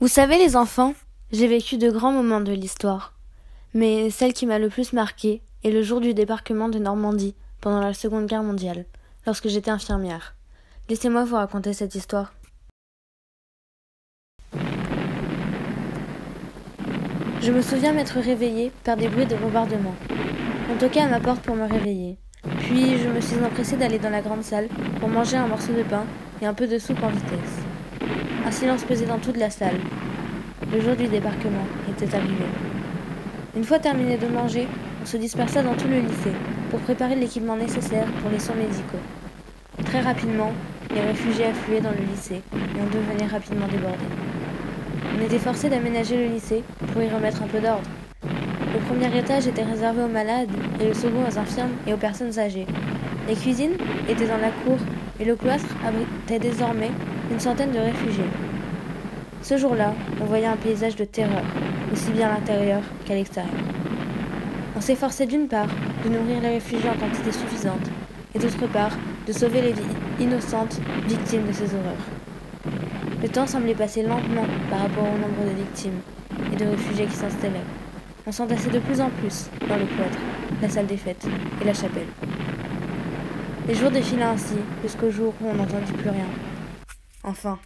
Vous savez les enfants, j'ai vécu de grands moments de l'histoire. Mais celle qui m'a le plus marquée est le jour du débarquement de Normandie pendant la Seconde Guerre mondiale, lorsque j'étais infirmière. Laissez-moi vous raconter cette histoire. Je me souviens m'être réveillée par des bruits de bombardement. On toquait à ma porte pour me réveiller. Puis je me suis empressée d'aller dans la grande salle pour manger un morceau de pain et un peu de soupe en vitesse. Un silence pesait dans toute la salle. Le jour du débarquement était arrivé. Une fois terminé de manger, on se dispersa dans tout le lycée pour préparer l'équipement nécessaire pour les soins médicaux. Très rapidement, les réfugiés affluaient dans le lycée et on devenait rapidement débordé. On était forcé d'aménager le lycée pour y remettre un peu d'ordre. Le premier étage était réservé aux malades et le second aux infirmes et aux personnes âgées. Les cuisines étaient dans la cour et le cloître abritait désormais une centaine de réfugiés. Ce jour-là, on voyait un paysage de terreur, aussi bien à l'intérieur qu'à l'extérieur. On s'efforçait d'une part de nourrir les réfugiés en quantité suffisante, et d'autre part de sauver les vies innocentes victimes de ces horreurs. Le temps semblait passer lentement par rapport au nombre de victimes et de réfugiés qui s'installaient. On s'entassait de plus en plus dans le cloître, la salle des fêtes et la chapelle. Les jours défilaient ainsi jusqu'au jour où on n'entendit plus rien. Enfin,